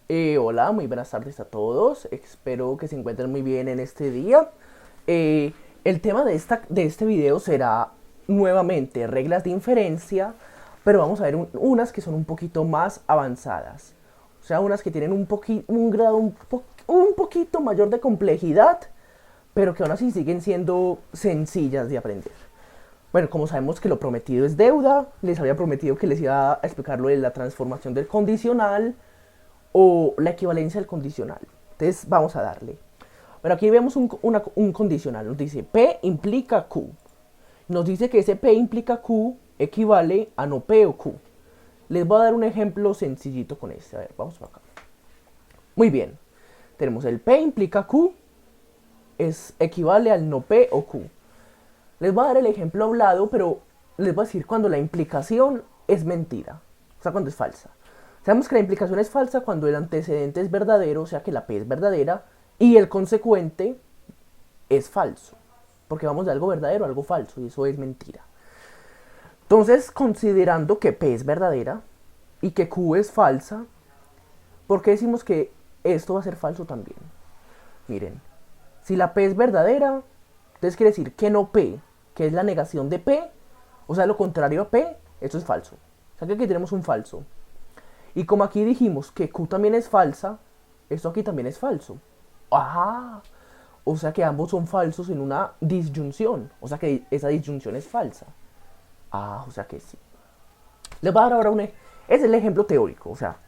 Hola, muy buenas tardes a todos. Espero que se encuentren muy bien en este día. El tema de este video será nuevamente reglas de inferencia, pero vamos a ver unas que son un poquito más avanzadas. O sea, unas que tienen un grado un poquito mayor de complejidad, pero que aún así siguen siendo sencillas de aprender. Bueno, como sabemos que lo prometido es deuda, les había prometido que les iba a explicar lo de la transformación del condicional o la equivalencia del condicional. Entonces vamos a darle. Pero aquí vemos un condicional. Nos dice P implica Q. Nos dice que ese P implica Q equivale a no P o Q. Les voy a dar un ejemplo sencillito con este. A ver, vamos para acá. Muy bien. Tenemos el P implica Q equivale al no P o Q. Les voy a dar el ejemplo hablado, pero les voy a decir cuando la implicación es mentira. O sea, cuando es falsa. Sabemos que la implicación es falsa cuando el antecedente es verdadero, o sea que la P es verdadera, y el consecuente es falso. Porque vamos de algo verdadero a algo falso, y eso es mentira. Entonces, considerando que P es verdadera y que Q es falsa, ¿por qué decimos que esto va a ser falso también? Miren, si la P es verdadera, entonces quiere decir que no P, que es la negación de P, o sea, lo contrario a P, esto es falso. O sea que aquí tenemos un falso. Y como aquí dijimos que Q también es falsa, esto aquí también es falso. ¡Ah! O sea que ambos son falsos en una disyunción. O sea que esa disyunción es falsa. Ah, o sea que sí. Les voy a dar ahora es el ejemplo teórico. O sea,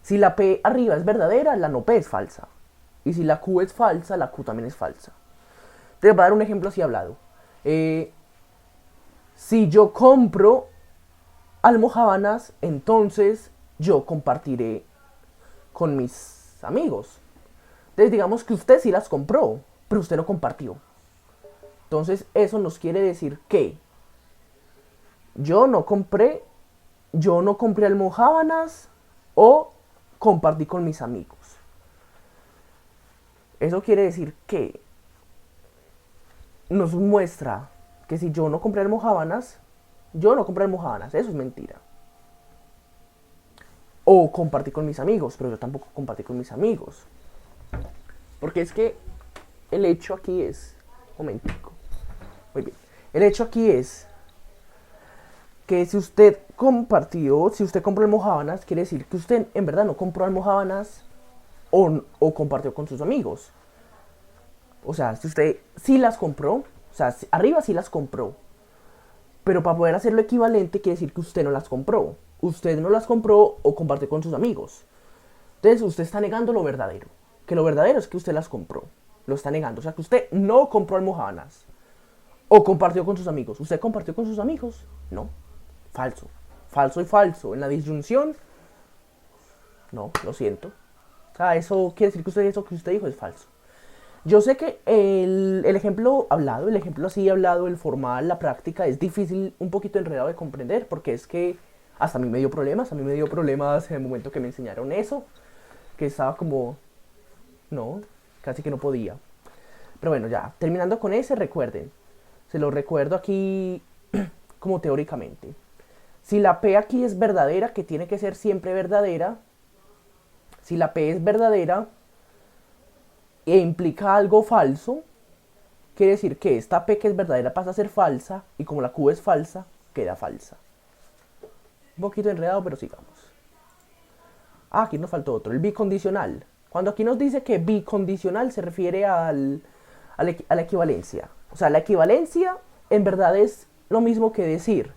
si la P arriba es verdadera, la no P es falsa. Y si la Q es falsa, la Q también es falsa. Les voy a dar un ejemplo así hablado. Eh, si yo compro almojábanas, entonces yo compartiré con mis amigos. Entonces digamos que usted sí las compró, pero usted no compartió. Entonces eso nos quiere decir que yo no compré, yo no compré almojábanas o compartí con mis amigos. Eso quiere decir que nos muestra que si yo no compré almojábanas, yo no compré almojábanas, eso es mentira. O compartí con mis amigos, pero yo tampoco compartí con mis amigos. Porque es que el hecho aquí es... Momentico. Muy bien. El hecho aquí es que si usted compartió, si usted compró almojábanas, quiere decir que usted en verdad no compró almojábanas o compartió con sus amigos. O sea, si usted sí las compró, o sea, arriba sí las compró, pero para poder hacerlo equivalente quiere decir que usted no las compró. Usted no las compró o compartió con sus amigos. Entonces usted está negando lo verdadero. Que lo verdadero es que usted las compró. Lo está negando. O sea, que usted no compró almohábanas. O compartió con sus amigos. ¿Usted compartió con sus amigos? No. Falso. Falso y falso. En la disyunción, no, lo siento. O sea, eso quiere decir que eso que usted dijo es falso. Yo sé que el ejemplo hablado, el ejemplo así hablado, el formal, la práctica, es difícil, un poquito enredado de comprender, porque es que hasta a mí me dio problemas en el momento que me enseñaron eso, que estaba como, no, casi que no podía. Pero bueno, ya, terminando con ese, recuerden, se lo recuerdo aquí como teóricamente. Si la P aquí es verdadera, que tiene que ser siempre verdadera, si la P es verdadera e implica algo falso, quiere decir que esta P que es verdadera pasa a ser falsa y como la Q es falsa, queda falsa. Un poquito enredado, pero sigamos. Ah, aquí nos faltó otro, el bicondicional. Cuando aquí nos dice que bicondicional se refiere a la equivalencia. O sea, la equivalencia en verdad es lo mismo que decir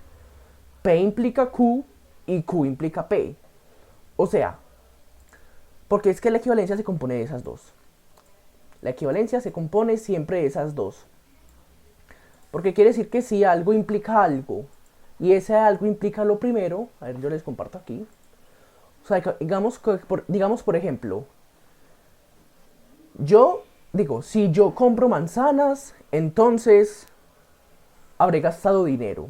P implica Q y Q implica P. O sea, porque es que la equivalencia se compone de esas dos. La equivalencia se compone siempre de esas dos. Porque quiere decir que si algo implica algo y ese algo implica lo primero, a ver, yo les comparto aquí. O sea, digamos por ejemplo, yo digo, si yo compro manzanas, entonces habré gastado dinero.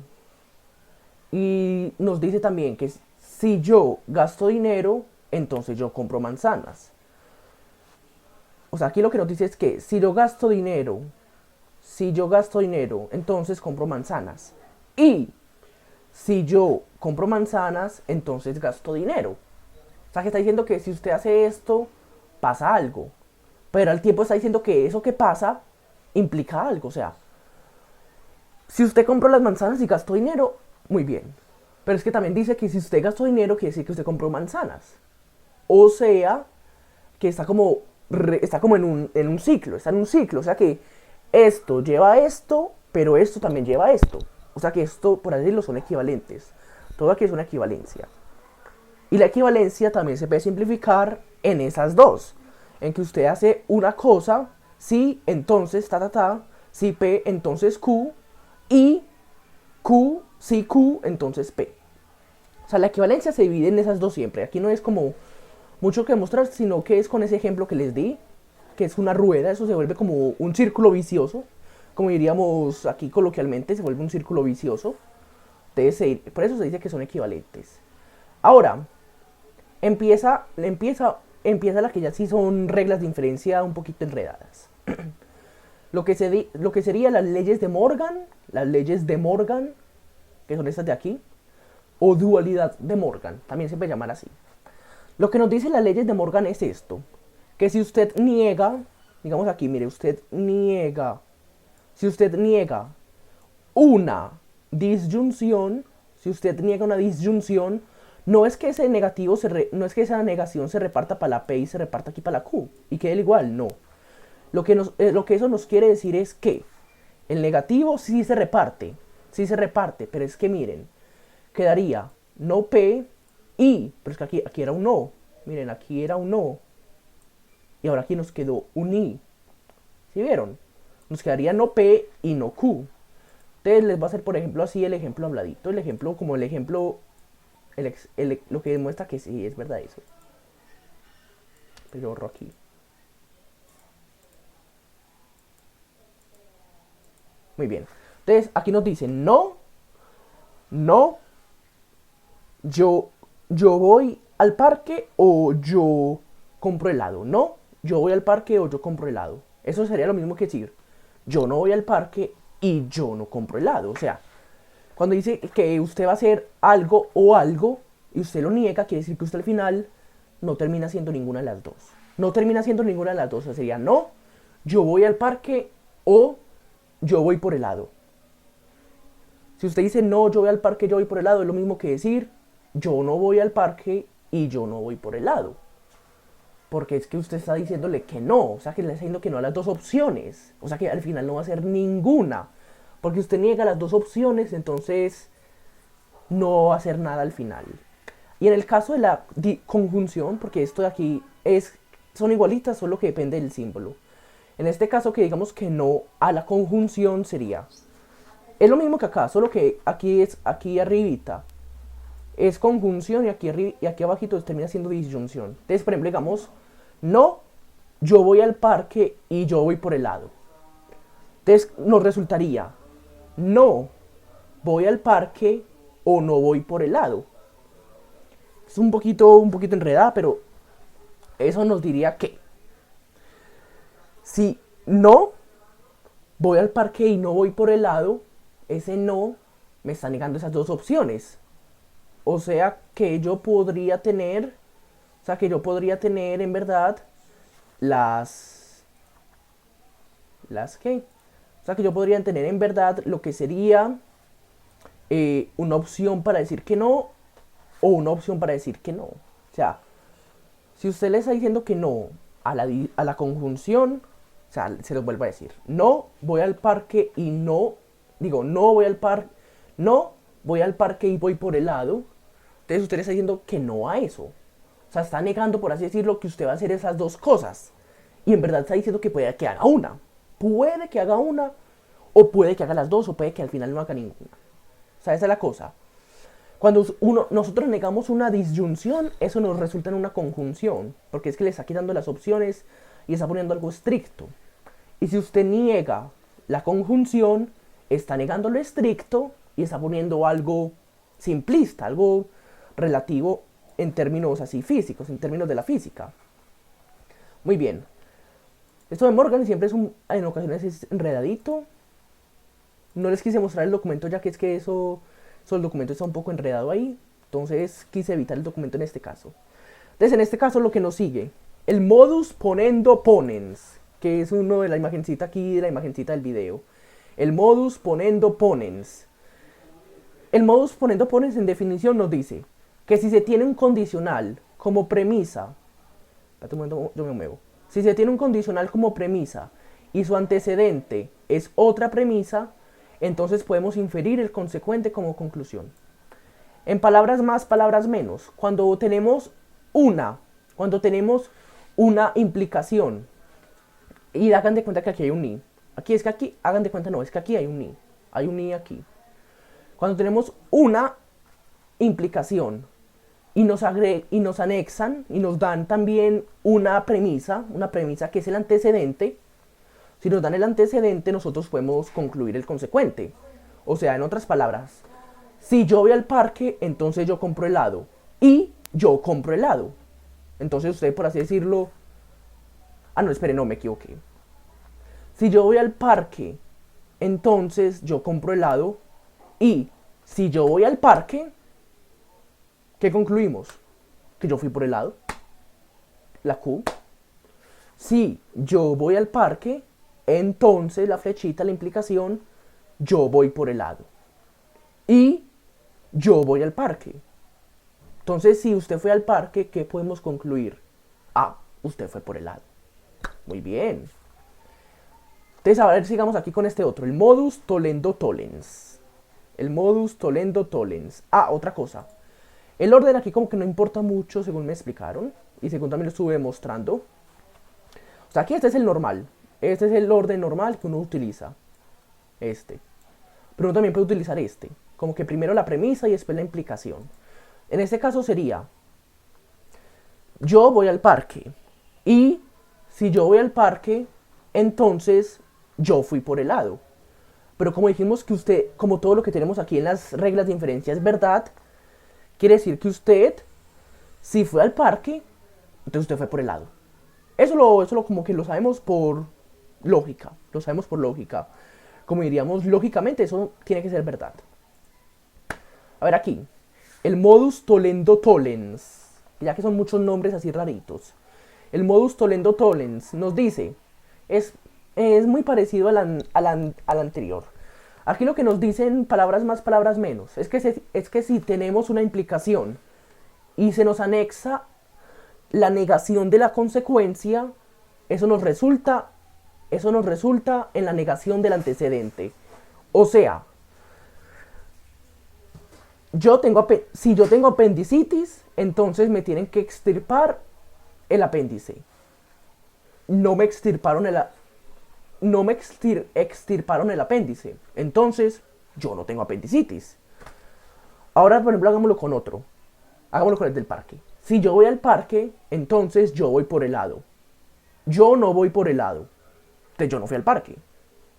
Y nos dice también que si yo gasto dinero, entonces yo compro manzanas. O sea, aquí lo que nos dice es que si yo gasto dinero, entonces compro manzanas. Y si yo compro manzanas, entonces gasto dinero. O sea, que está diciendo que si usted hace esto, pasa algo. Pero al tiempo está diciendo que eso que pasa implica algo. O sea, si usted compró las manzanas y gastó dinero, muy bien. Pero es que también dice que si usted gastó dinero, quiere decir que usted compró manzanas. O sea, que está como, está como en un ciclo, está en un ciclo. O sea que esto lleva a esto, pero esto también lleva a esto. O sea que esto, por así decirlo, son equivalentes. Todo aquí es una equivalencia. Y la equivalencia también se puede simplificar en esas dos. En que usted hace una cosa, si, entonces, si P, entonces Q, y Q, si Q, entonces P. O sea, la equivalencia se divide en esas dos siempre. Aquí no es como mucho que mostrar, sino que es con ese ejemplo que les di, que es una rueda, eso se vuelve como un círculo vicioso, como diríamos aquí coloquialmente, se vuelve un círculo vicioso. Entonces, por eso se dice que son equivalentes. Ahora, empieza la que ya sí son reglas de inferencia un poquito enredadas. Lo que sería las leyes de Morgan, que son estas de aquí, o dualidad de Morgan, también se puede llamar así. Lo que nos dice las leyes de Morgan es esto, que si usted niega, digamos aquí, mire, si usted niega una disyunción, si usted niega una disyunción, no es que ese negativo no es que esa negación se reparta para la P y se reparta aquí para la Q y quede igual, no. Lo que eso nos quiere decir es que el negativo sí se reparte, pero es que miren, quedaría no P y, pero es que aquí era un no, miren, aquí era un no, y ahora aquí nos quedó un I, ¿sí vieron? Nos quedaría no P y no Q. Entonces les va a hacer, por ejemplo, así el ejemplo habladito, el ejemplo, como el ejemplo, lo que demuestra que sí es verdad eso. Pero borro aquí. Muy bien. Entonces aquí nos dice no, no, yo voy al parque o yo compro helado. No, yo voy al parque o yo compro helado. Eso sería lo mismo que decir yo no voy al parque y yo no compro helado. O sea, cuando dice que usted va a hacer algo o algo y usted lo niega, quiere decir que usted al final no termina haciendo ninguna de las dos. No termina haciendo ninguna de las dos. O sea, sería no, yo voy al parque o yo voy por helado. Si usted dice no, yo voy al parque, yo voy por helado, es lo mismo que decir yo no voy al parque y yo no voy por helado. Porque es que usted está diciéndole que no, o sea que le está diciendo que no a las dos opciones. O sea que al final no va a ser ninguna. Porque usted niega las dos opciones, entonces no va a hacer nada al final. Y en el caso de la conjunción, porque esto de aquí son igualitas, solo que depende del símbolo. En este caso que digamos que no a la conjunción sería, es lo mismo que acá, solo que aquí arribita es conjunción y aquí abajito termina siendo disyunción. Entonces, por ejemplo, digamos, no, yo voy al parque y yo voy por helado. Entonces nos resultaría, no, voy al parque o no voy por helado. Es un poquito enredada, pero eso nos diría que si no voy al parque y no voy por helado, ese no me está negando esas dos opciones. O sea que yo podría tener, en verdad las que, o sea que yo podría tener en verdad lo que sería una opción para decir que no o una opción para decir que no. O sea, si usted le está diciendo que no a la conjunción, o sea, se los vuelvo a decir, no voy al parque y no, digo, no voy al parque, no voy al parque y voy por helado. Entonces usted le está diciendo que no a eso. O sea, está negando, por así decirlo, que usted va a hacer esas dos cosas. Y en verdad está diciendo que puede que haga una. Puede que haga una, o puede que haga las dos, o puede que al final no haga ninguna. O sea, esa es la cosa. Cuando nosotros negamos una disyunción, eso nos resulta en una conjunción. Porque es que le está quitando las opciones y está poniendo algo estricto. Y si usted niega la conjunción, está negando lo estricto y está poniendo algo simplista, algo relativo en términos así físicos, en términos de la física. Muy bien. Esto de Morgan siempre en ocasiones es enredadito. No les quise mostrar el documento ya que es que el documento está un poco enredado ahí. Entonces quise evitar el documento en este caso. Entonces, en este caso, lo que nos sigue, el modus ponendo ponens, que es uno de la imagencita aquí, de la imagencita del video. El modus ponendo ponens. El modus ponendo ponens en definición nos dice que si se tiene un condicional como premisa, espérate un momento, yo me muevo. Si se tiene un condicional como premisa y su antecedente es otra premisa, entonces podemos inferir el consecuente como conclusión. En palabras más, palabras menos, cuando tenemos una implicación, y hagan de cuenta que aquí hay un ni. Hagan de cuenta, no, es que aquí hay un ni. Hay un ni aquí. Cuando tenemos una implicación y nos anexan y nos dan también una premisa que es el antecedente, si nos dan el antecedente, nosotros podemos concluir el consecuente. O sea, en otras palabras, si yo voy al parque, entonces yo compro helado. Y yo compro helado. Entonces usted, por así decirlo... Ah, no, espere, no, me equivoqué. Si yo voy al parque, entonces yo compro helado. Y si yo voy al parque, ¿qué concluimos? Que yo fui por helado. La Q. Si yo voy al parque, entonces la flechita, la implicación, yo voy por helado. Y yo voy al parque. Entonces, si usted fue al parque, ¿qué podemos concluir? Ah, usted fue por helado. Muy bien. Entonces, a ver, sigamos aquí con este otro. El modus tollendo tollens. El modus tollendo tollens. Ah, otra cosa. El orden aquí como que no importa mucho, según me explicaron. Y según también lo estuve mostrando. O sea, aquí este es el normal. Este es el orden normal que uno utiliza. Este. Pero uno también puede utilizar este. Como que primero la premisa y después la implicación. En este caso sería, yo voy al parque. Y si yo voy al parque, entonces yo fui por helado. Pero como dijimos que usted, como todo lo que tenemos aquí en las reglas de inferencia es verdad, quiere decir que usted, si fue al parque, entonces usted fue por helado. Eso como que lo sabemos por lógica. Lo sabemos por lógica. Como diríamos, lógicamente eso tiene que ser verdad. A ver aquí. El modus tollendo tollens. Ya que son muchos nombres así raritos. El modus tollendo tollens nos dice, es muy parecido al anterior. Aquí lo que nos dicen palabras más, palabras menos, es que si tenemos una implicación y se nos anexa la negación de la consecuencia, eso nos resulta en la negación del antecedente. O sea, si yo tengo apendicitis, entonces me tienen que extirpar el apéndice. No me extirparon extirparon el apéndice. Entonces, yo no tengo apendicitis. Ahora, por ejemplo, hagámoslo con otro. Hagámoslo con el del parque. Si yo voy al parque, entonces yo voy por helado. Yo no voy por helado. Entonces yo no fui al parque.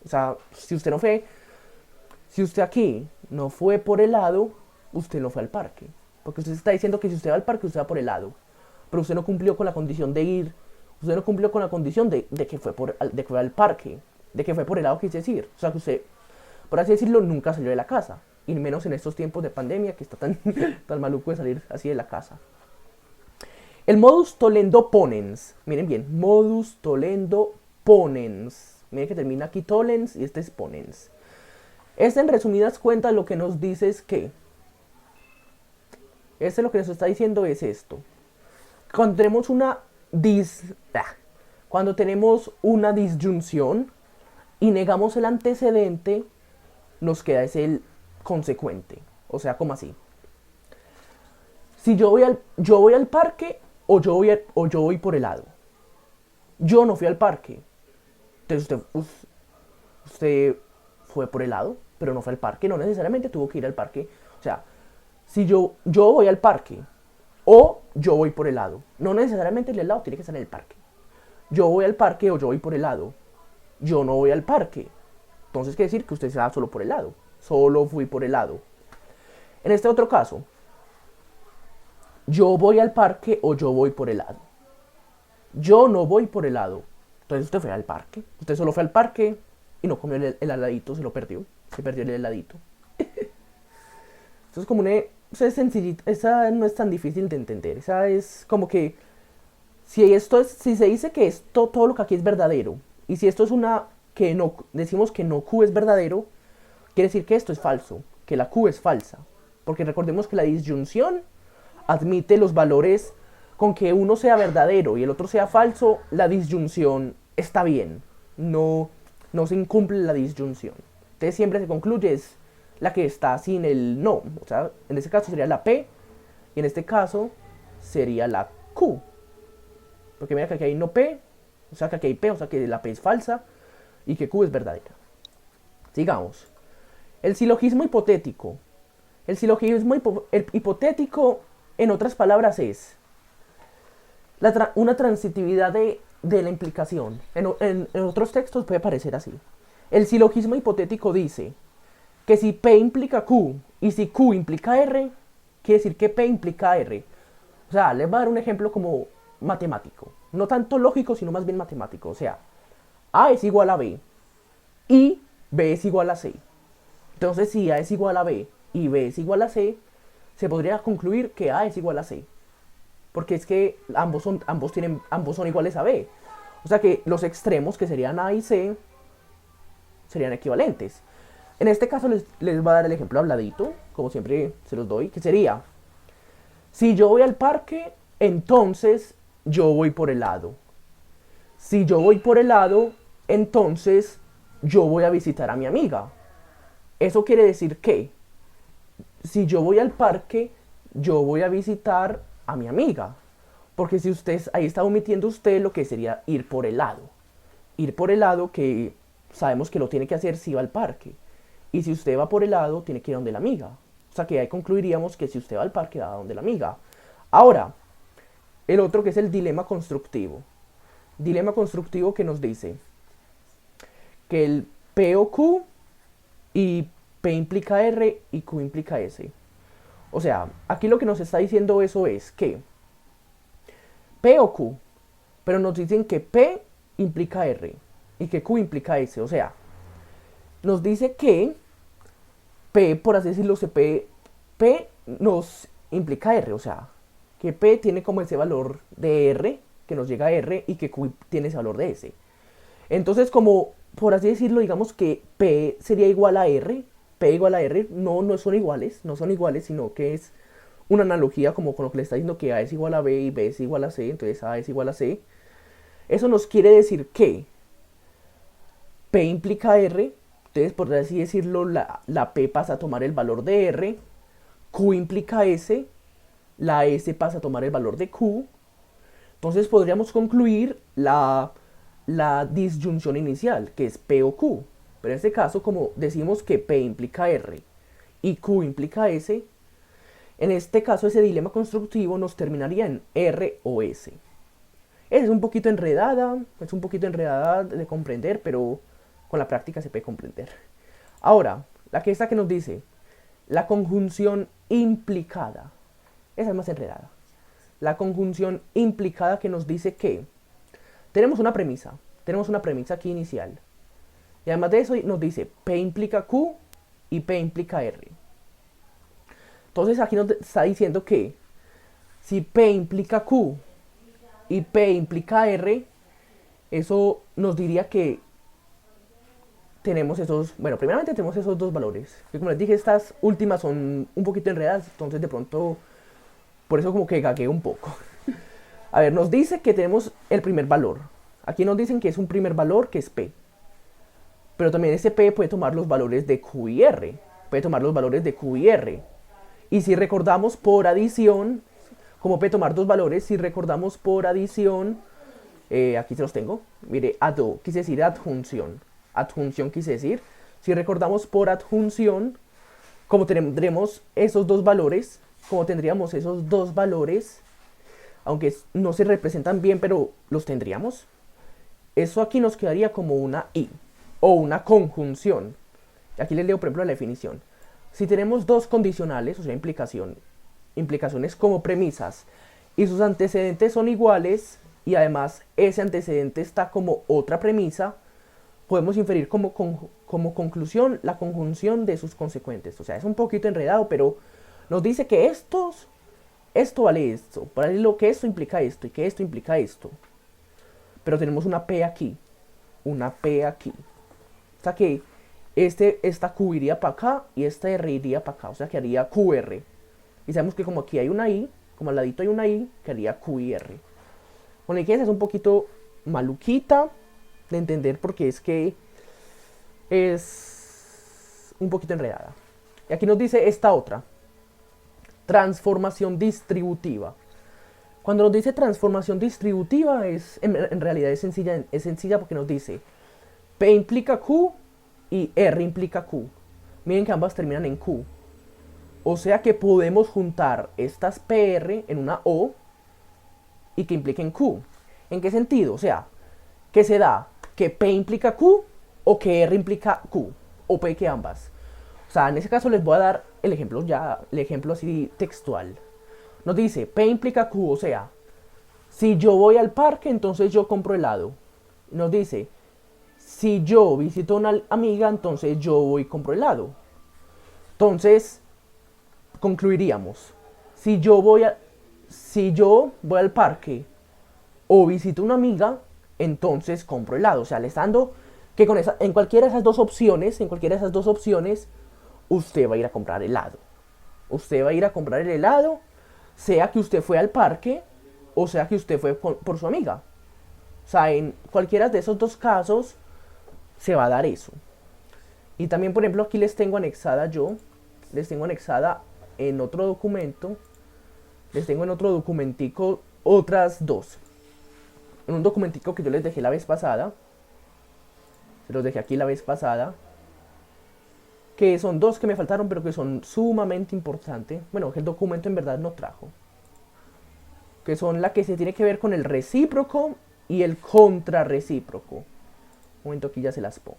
O sea, si usted aquí no fue por helado, usted no fue al parque. Porque usted está diciendo que si usted va al parque, usted va por helado. Pero usted no cumplió con la condición de ir. Usted no cumplió con la condición de que fue al parque. De que fue por helado, quise decir. O sea, que usted, por así decirlo, nunca salió de la casa. Y menos en estos tiempos de pandemia que está tan, tan maluco de salir así de la casa. El modus tollendo ponens. Miren bien. Modus tollendo ponens. Miren que termina aquí tollens y este es ponens. Este, en resumidas cuentas, lo que nos dice es que lo que nos está diciendo es esto. Cuando tenemos una disyunción y negamos el antecedente, nos queda ese el consecuente. O sea, como así. Si yo voy al parque o yo voy por helado. Yo no fui al parque. Entonces usted fue por helado, pero no fue al parque. No necesariamente tuvo que ir al parque. O sea, si yo voy al parque o yo voy por helado. No necesariamente el helado tiene que estar en el parque. Yo voy al parque o yo voy por helado. Yo no voy al parque. Entonces quiere decir que usted se va solo por helado. Solo fui por helado. En este otro caso, yo voy al parque o yo voy por helado. Yo no voy por helado. Entonces usted fue al parque. Usted solo fue al parque y no comió el heladito, se lo perdió. Se perdió el heladito. Esto es como O sea, es sencillito, esa no es tan difícil de entender. Esa es como que si se dice que esto, todo lo que aquí es verdadero, y si esto es una que no, decimos que no Q es verdadero, quiere decir que esto es falso, que la Q es falsa. Porque recordemos que la disyunción admite los valores con que uno sea verdadero y el otro sea falso, la disyunción está bien. No, no se incumple la disyunción. Entonces siempre se concluye es la que está sin el no. O sea, en este caso sería la P y en este caso sería la Q. Porque mira que aquí hay no P, o sea que aquí hay P, o sea que la P es falsa y que Q es verdadera. Sigamos. El silogismo hipotético. El silogismo hipotético, en otras palabras, es una transitividad de la implicación. En otros textos puede parecer así. El silogismo hipotético dice que si P implica Q y si Q implica R, quiere decir que P implica R. O sea, les voy a dar un ejemplo como matemático. No tanto lógico, sino más bien matemático. O sea, A es igual a B y B es igual a C. Entonces, si A es igual a B y B es igual a C, se podría concluir que A es igual a C. Porque es que ambos son iguales a B. O sea que los extremos, que serían A y C, serían equivalentes. En este caso les voy a dar el ejemplo habladito, como siempre se los doy, que sería, si yo voy al parque, entonces yo voy por helado. Si yo voy por helado, entonces yo voy a visitar a mi amiga. Eso quiere decir que si yo voy al parque, yo voy a visitar a mi amiga. Porque si usted, ahí está omitiendo usted lo que sería ir por helado. Ir por helado que sabemos que lo tiene que hacer si va al parque. Y si usted va por helado, tiene que ir a donde la amiga. O sea que ahí concluiríamos que si usted va al parque, va a donde la amiga. Ahora, el otro que es el dilema constructivo. Dilema constructivo que nos dice que el P o Q y P implica R y Q implica S. O sea, aquí lo que nos está diciendo eso es que P o Q, pero nos dicen que P implica R y que Q implica S. O sea, nos dice que P, por así decirlo, P nos implica R. O sea, que P tiene como ese valor de R, que nos llega a R, y que Q tiene ese valor de S. Entonces, como por así decirlo, digamos que P sería igual a R, P igual a R, no son iguales, sino que es una analogía como con lo que le está diciendo que A es igual a B y B es igual a C, entonces A es igual a C. Eso nos quiere decir que P implica R, entonces por así decirlo, la P pasa a tomar el valor de R, Q implica S, la S pasa a tomar el valor de Q, entonces podríamos concluir la disyunción inicial, que es P o Q. Pero en este caso, como decimos que P implica R y Q implica S, en este caso ese dilema constructivo nos terminaría en R o S. Es un poquito enredada de comprender, pero con la práctica se puede comprender. Ahora, esta que nos dice, la conjunción implicada. Esa es más enredada. La conjunción implicada que nos dice que tenemos una premisa aquí inicial. Y además de eso nos dice P implica Q y P implica R. Entonces aquí nos está diciendo que si P implica Q y P implica R, eso nos diría que tenemos primeramente tenemos esos dos valores. Que como les dije, estas últimas son un poquito enredadas, entonces de pronto, por eso como que gagué un poco. A ver, nos dice que tenemos el primer valor. Aquí nos dicen que es un primer valor que es P. Pero también ese P puede tomar los valores de Q y R. Puede tomar los valores de Q y R. Y si recordamos por adición, como puede tomar dos valores, si recordamos por adición, aquí se los tengo. Mire, quise decir adjunción. Adjunción quise decir. Si recordamos por adjunción, como tendríamos esos dos valores, aunque no se representan bien, pero los tendríamos. Eso aquí nos quedaría como una I o una conjunción. Aquí les leo, por ejemplo, la definición. Si tenemos dos condicionales, o sea, implicaciones como premisas, y sus antecedentes son iguales, y además ese antecedente está como otra premisa, podemos inferir como conclusión la conjunción de sus consecuentes. O sea, es un poquito enredado, pero Nos dice que esto vale esto, vale lo que esto implica esto y que esto implica esto. Pero tenemos una P aquí, una P aquí. O sea que esta Q iría para acá y esta R iría para acá. O sea que haría QR. Y sabemos que como aquí hay una I, como al ladito hay una I, que haría Q y R. Bueno, y que es un poquito maluquita de entender porque es que es un poquito enredada. Y aquí nos dice esta otra. Transformación distributiva. Cuando nos dice transformación distributiva, en realidad es sencilla porque nos dice P implica Q y R implica Q. Miren que ambas terminan en Q. O sea que podemos juntar estas PR en una O y que impliquen Q. ¿En qué sentido? O sea, que se da que P implica Q o que R implica Q. O P que ambas. O sea, en ese caso les voy a dar el ejemplo así textual. Nos dice, P implica Q, o sea, si yo voy al parque, entonces yo compro helado. Nos dice, si yo visito a una amiga, entonces yo voy y compro helado. Entonces, concluiríamos, si yo voy al parque o visito a una amiga, entonces compro helado. O sea, le está dando que en cualquiera de esas dos opciones, usted va a ir a comprar helado. Usted va a ir a comprar el helado, sea que usted fue al parque o sea que usted fue por su amiga. O sea, en cualquiera de esos dos casos se va a dar eso. Y también, por ejemplo, aquí les tengo anexada en otro documento, les tengo en otro documentico otras dos. En un documentico que yo les dejé la vez pasada, se los dejé aquí la vez pasada, que son dos que me faltaron, pero que son sumamente importantes. Bueno, que el documento en verdad no trajo. Que son la que se tiene que ver con el recíproco y el contrarrecíproco. Un momento, aquí ya se las pongo.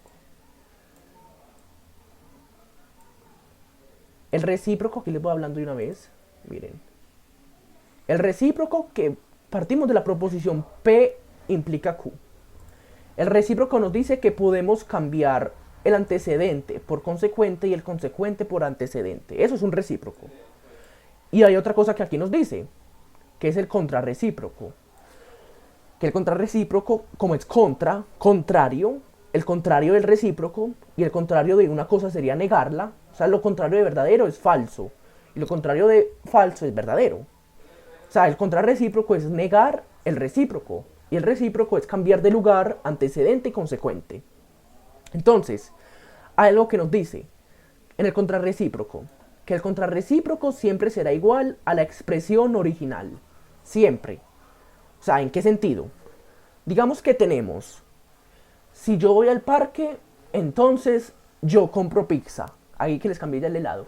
El recíproco, aquí les voy hablando de una vez. Miren. El recíproco, que partimos de la proposición P implica Q. El recíproco nos dice que podemos cambiar el antecedente por consecuente y el consecuente por antecedente. Eso es un recíproco. Y hay otra cosa que aquí nos dice, que es el contrarrecíproco. Que el contrarrecíproco, como es contrario, el contrario del recíproco, y el contrario de una cosa sería negarla. O sea, lo contrario de verdadero es falso, y lo contrario de falso es verdadero. O sea, el contrarrecíproco es negar el recíproco, y el recíproco es cambiar de lugar, antecedente y consecuente. Entonces, hay algo que nos dice en el contrarrecíproco, que el contrarrecíproco siempre será igual a la expresión original. Siempre. O sea, ¿en qué sentido? Digamos que tenemos, si yo voy al parque, entonces yo compro pizza. Ahí que les cambié ya el helado.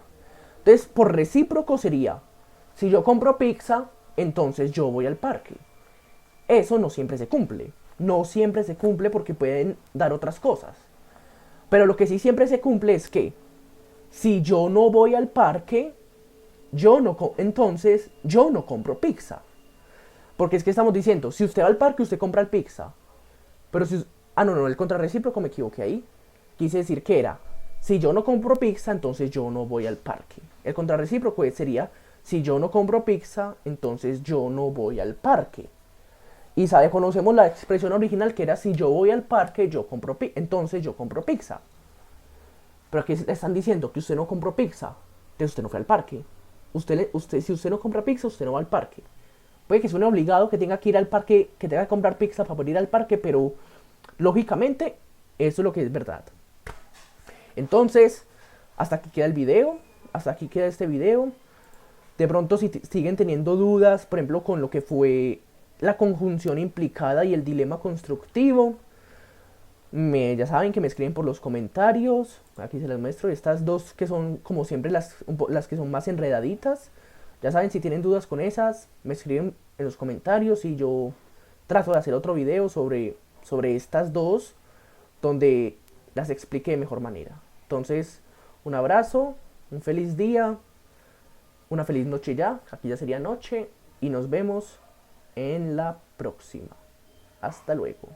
Entonces, por recíproco sería, si yo compro pizza, entonces yo voy al parque. Eso no siempre se cumple. No siempre se cumple porque pueden dar otras cosas. Pero lo que sí siempre se cumple es que si yo no voy al parque, entonces yo no compro pizza. Porque es que estamos diciendo, si usted va al parque, usted compra el pizza. Pero si... no, el contrarrecíproco me equivoqué ahí. Quise decir que era, si yo no compro pizza, entonces yo no voy al parque. El contrarrecíproco sería, si yo no compro pizza, entonces yo no voy al parque. Y conocemos la expresión original que era, si yo voy al parque, entonces yo compro pizza. Pero aquí le están diciendo que usted no compró pizza, entonces usted no fue al parque. Si usted no compra pizza, usted no va al parque. Puede que suene obligado que tenga que ir al parque, que tenga que comprar pizza para poder ir al parque, pero lógicamente eso es lo que es verdad. Entonces, hasta aquí queda el video, hasta aquí queda este video. De pronto si siguen teniendo dudas, por ejemplo, con lo que fue la conjunción implicada y el dilema constructivo, ya saben que me escriben por los comentarios. Aquí se las muestro, estas dos que son como siempre las que son más enredaditas. Ya saben, si tienen dudas con esas, me escriben en los comentarios y yo trato de hacer otro video sobre estas dos, donde las explique de mejor manera. Entonces, un abrazo, un feliz día, una feliz noche ya, aquí ya sería noche, y nos vemos en la próxima. Hasta luego.